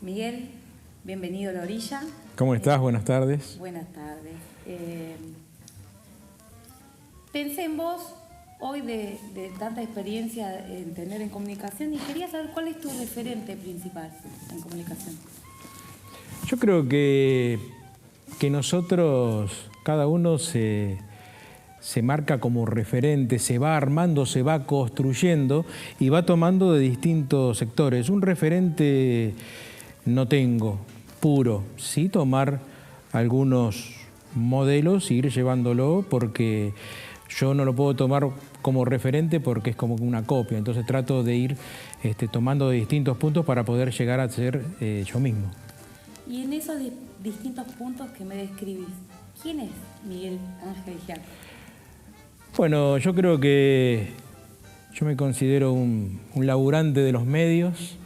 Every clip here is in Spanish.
Miguel, bienvenido a La Orilla. ¿Cómo estás? Buenas tardes. Buenas tardes. Pensé en vos hoy de tanta experiencia en tener en comunicación y quería saber cuál es tu referente principal en comunicación. Yo creo que nosotros, cada uno se marca como referente, se va armando, se va construyendo y va tomando de distintos sectores. Un referente no tengo, puro, sí tomar algunos modelos e ir llevándolo porque yo no lo puedo tomar como referente porque es como una copia. Entonces trato de ir tomando de distintos puntos para poder llegar a ser yo mismo. Y en esos distintos puntos que me describís, ¿quién es Miguel Ángel Giaco? Bueno, yo creo que yo me considero un laburante de los medios.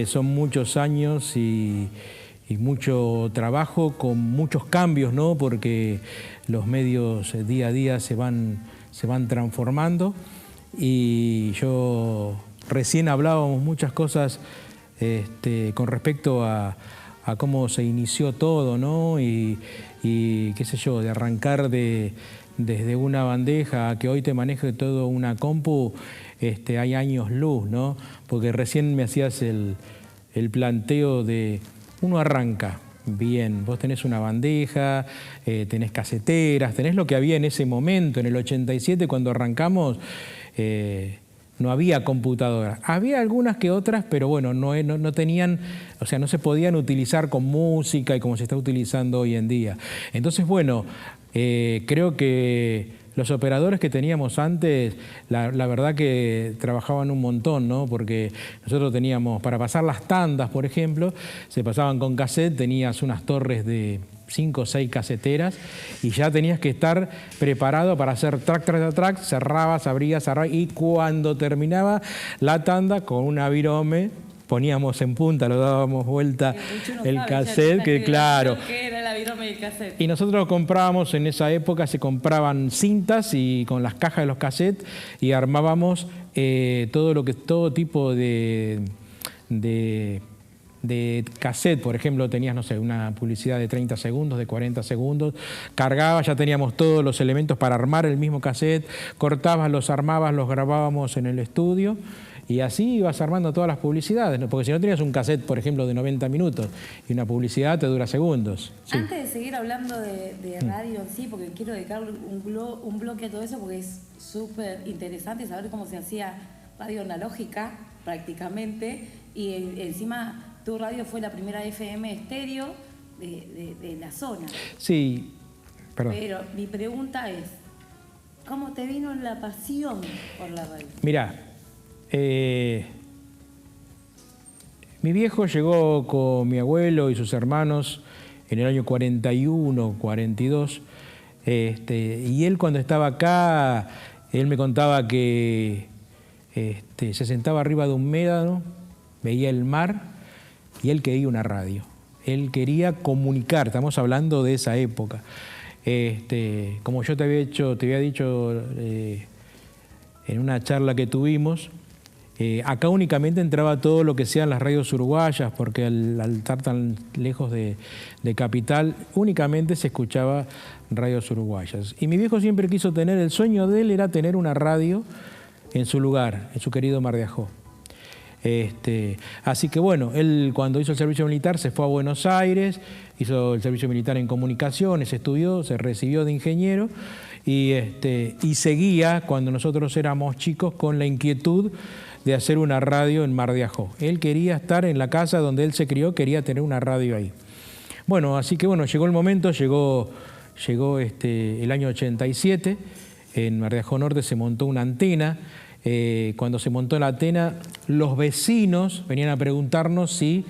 Son muchos años y mucho trabajo con muchos cambios, ¿no? Porque los medios día a día se van transformando y yo recién hablábamos muchas cosas con respecto a cómo se inició todo, ¿no? Y qué sé yo, de arrancar desde una bandeja a que hoy te maneje todo una compu, hay años luz, ¿no? Porque recién me hacías el planteo de uno arranca bien, vos tenés una bandeja, tenés caseteras, tenés lo que había en ese momento, en el 87 cuando arrancamos, no había computadoras. Había algunas que otras, pero bueno, no tenían, o sea, no se podían utilizar con música y como se está utilizando hoy en día. Entonces, bueno, creo que los operadores que teníamos antes, la verdad que trabajaban un montón, ¿no? Porque nosotros teníamos, para pasar las tandas, por ejemplo, se pasaban con cassette, tenías unas torres de 5 o 6 caseteras y ya tenías que estar preparado para hacer track, track, track, cerrabas, abrías, cerrabas y cuando terminaba la tanda con una virome poníamos en punta, lo dábamos vuelta el cassette, que claro. ¿Qué era la virome y el cassette? Y nosotros comprábamos, en esa época se compraban cintas y con las cajas de los cassettes y armábamos todo tipo de cassette. Por ejemplo, tenías, no sé, una publicidad de 30 segundos, de 40 segundos, cargabas, ya teníamos todos los elementos para armar el mismo cassette, cortabas, los armabas, los grabábamos en el estudio. Y así ibas armando todas las publicidades, ¿no? Porque si no tenías un cassette, por ejemplo, de 90 minutos y una publicidad te dura segundos. Sí. Antes de seguir hablando de radio en sí, porque quiero dedicarle un bloque a todo eso porque es súper interesante saber cómo se hacía radio analógica prácticamente y encima tu radio fue la primera FM estéreo de la zona. Sí, perdón. Pero mi pregunta es, ¿cómo te vino la pasión por la radio? Mirá, mi viejo llegó con mi abuelo y sus hermanos en el año 41, 42, y él cuando estaba acá, él me contaba que se sentaba arriba de un médano, veía el mar y él quería una radio. Él quería comunicar, estamos hablando de esa época. Como yo te había dicho en una charla que tuvimos, acá únicamente entraba todo lo que sean las radios uruguayas, porque al estar tan lejos de capital, únicamente se escuchaba radios uruguayas. Y mi viejo siempre quiso tener, el sueño de él era tener una radio en su lugar, en su querido Mar de Ajó. Así que bueno, él cuando hizo el servicio militar se fue a Buenos Aires, hizo el servicio militar en comunicaciones, estudió, se recibió de ingeniero y seguía, cuando nosotros éramos chicos, con la inquietud de hacer una radio en Mar de Ajó. Él quería estar en la casa donde él se crió, quería tener una radio ahí. Bueno, así que bueno, llegó el momento, llegó el año 87, en Mar de Ajó Norte se montó una antena. Cuando se montó la antena, los vecinos venían a preguntarnos si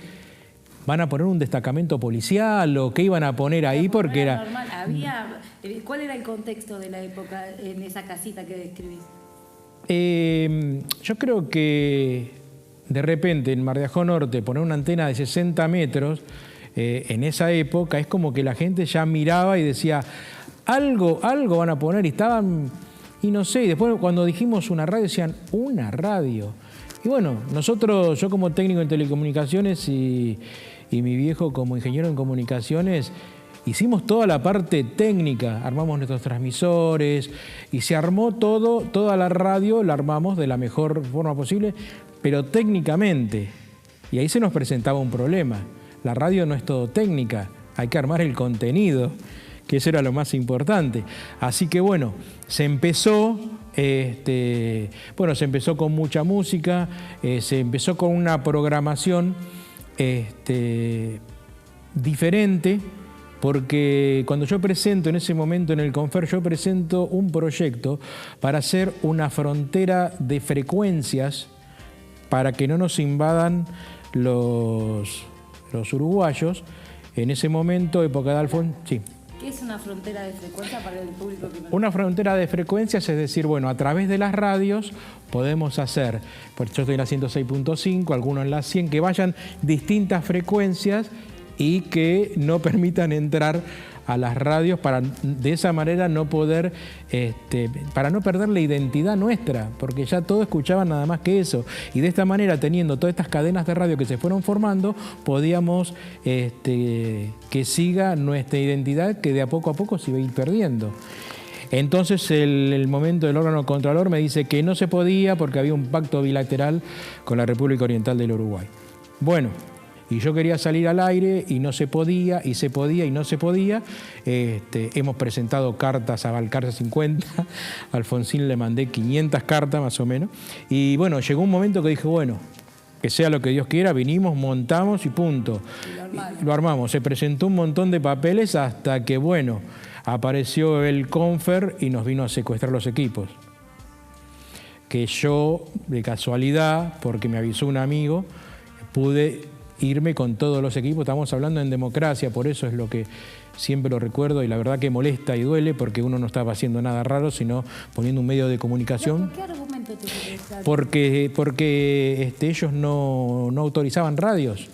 van a poner un destacamento policial o qué iban a poner ahí, porque era... Normal. ¿Cuál era el contexto de la época en esa casita que describís? Yo creo que de repente en Mar de Ajó Norte poner una antena de 60 metros en esa época es como que la gente ya miraba y decía, algo van a poner, y estaban, y no sé, y después cuando dijimos una radio decían, una radio. Y bueno, nosotros, yo como técnico en telecomunicaciones y mi viejo como ingeniero en comunicaciones, hicimos toda la parte técnica, armamos nuestros transmisores y se armó todo, toda la radio la armamos de la mejor forma posible, pero técnicamente. Y ahí se nos presentaba un problema. La radio no es todo técnica, hay que armar el contenido, que eso era lo más importante. Así que bueno, se empezó con mucha música, se empezó con una programación diferente, porque cuando yo presento en ese momento en el Confer, yo presento un proyecto para hacer una frontera de frecuencias para que no nos invadan los uruguayos. En ese momento, época de Alfonso, sí. ¿Qué es una frontera de frecuencia para el público que no? Una frontera de frecuencias, es decir, bueno, a través de las radios podemos hacer, pues yo estoy en la 106.5, algunos en la 100, que vayan distintas frecuencias y que no permitan entrar a las radios para de esa manera no poder, para no perder la identidad nuestra, porque ya todos escuchaban nada más que eso. Y de esta manera, teniendo todas estas cadenas de radio que se fueron formando, podíamos que siga nuestra identidad, que de a poco se iba a ir perdiendo. Entonces el momento del órgano contralor me dice que no se podía porque había un pacto bilateral con la República Oriental del Uruguay. Bueno, y yo quería salir al aire y no se podía, y se podía y no se podía. Hemos presentado cartas a Valcarce 50, a Alfonsín le mandé 500 cartas más o menos. Y bueno, llegó un momento que dije, bueno, que sea lo que Dios quiera, vinimos, montamos y punto. Y lo armamos. Se presentó un montón de papeles hasta que, bueno, apareció el Confer y nos vino a secuestrar los equipos. Que yo, de casualidad, porque me avisó un amigo, pude irme con todos los equipos. Estamos hablando en democracia, por eso es lo que siempre lo recuerdo, y la verdad que molesta y duele, porque uno no estaba haciendo nada raro, sino poniendo un medio de comunicación. ¿Por qué argumento te interesa? Porque ellos no autorizaban radios.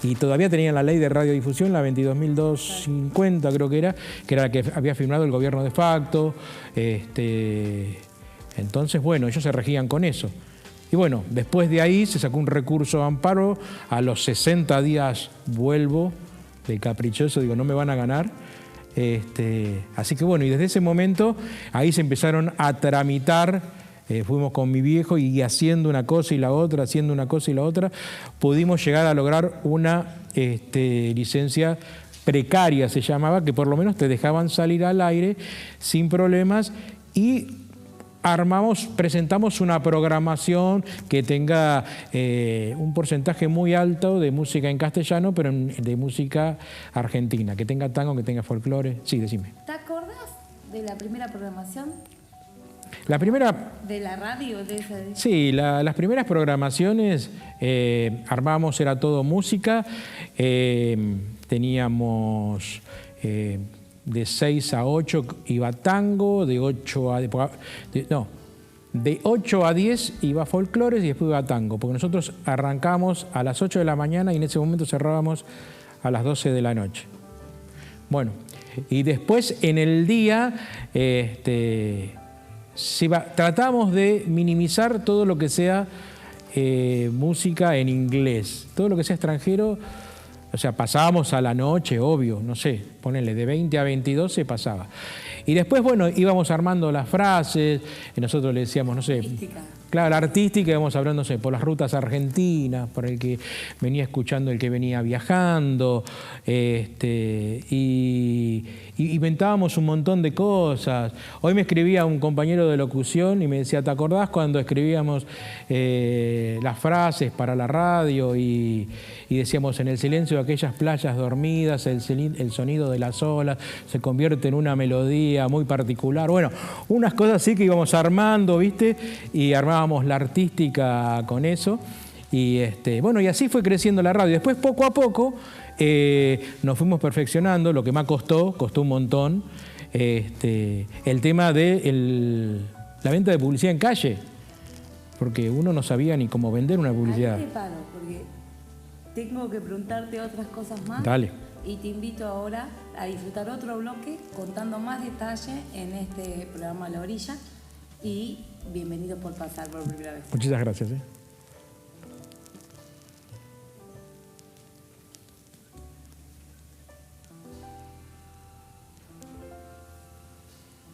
Y todavía tenían la ley de radiodifusión, la 22.250 creo que era la que había firmado el gobierno de facto. Entonces, bueno, ellos se regían con eso. Y bueno, después de ahí se sacó un recurso de amparo, a los 60 días vuelvo de caprichoso, digo, no me van a ganar. Así que bueno, y desde ese momento ahí se empezaron a tramitar, fuimos con mi viejo y haciendo una cosa y la otra, haciendo una cosa y la otra, pudimos llegar a lograr una licencia precaria, se llamaba, que por lo menos te dejaban salir al aire sin problemas, y presentamos una programación que tenga un porcentaje muy alto de música en castellano, pero de música argentina, que tenga tango, que tenga folclore. Sí, decime. ¿Te acordás de la primera programación? La primera... ¿De la radio? Sí, las primeras programaciones armábamos, era todo música, teníamos... de 6 a 8 iba tango, de 8 a 10 iba folclores y después iba tango, porque nosotros arrancamos a las 8 de la mañana y en ese momento cerrábamos a las 12 de la noche. Bueno, y después en el día tratamos de minimizar todo lo que sea música en inglés, todo lo que sea extranjero. O sea, pasábamos a la noche, obvio, no sé, ponele de 20 a 22 se pasaba. Y después, bueno, íbamos armando las frases, y nosotros le decíamos, no sé... Artística. Claro, la artística, íbamos hablando, no sé, por las rutas argentinas, por el que venía escuchando, el que venía viajando, y inventábamos un montón de cosas. Hoy me escribía un compañero de locución y me decía, ¿te acordás cuando escribíamos las frases para la radio y decíamos, en el silencio de aquellas playas dormidas, el sonido de las olas se convierte en una melodía muy particular? Bueno, unas cosas así que íbamos armando, ¿viste? Y armábamos la artística con eso. Y bueno, y así fue creciendo la radio. Después, poco a poco, nos fuimos perfeccionando. Lo que más costó un montón, el tema de la venta de publicidad en calle, porque uno no sabía ni cómo vender una publicidad. Ahí te paro, porque tengo que preguntarte otras cosas más. Dale. y te invito ahora a disfrutar otro bloque contando más detalle en este programa La Orilla y bienvenidos por pasar por primera vez. Muchas gracias.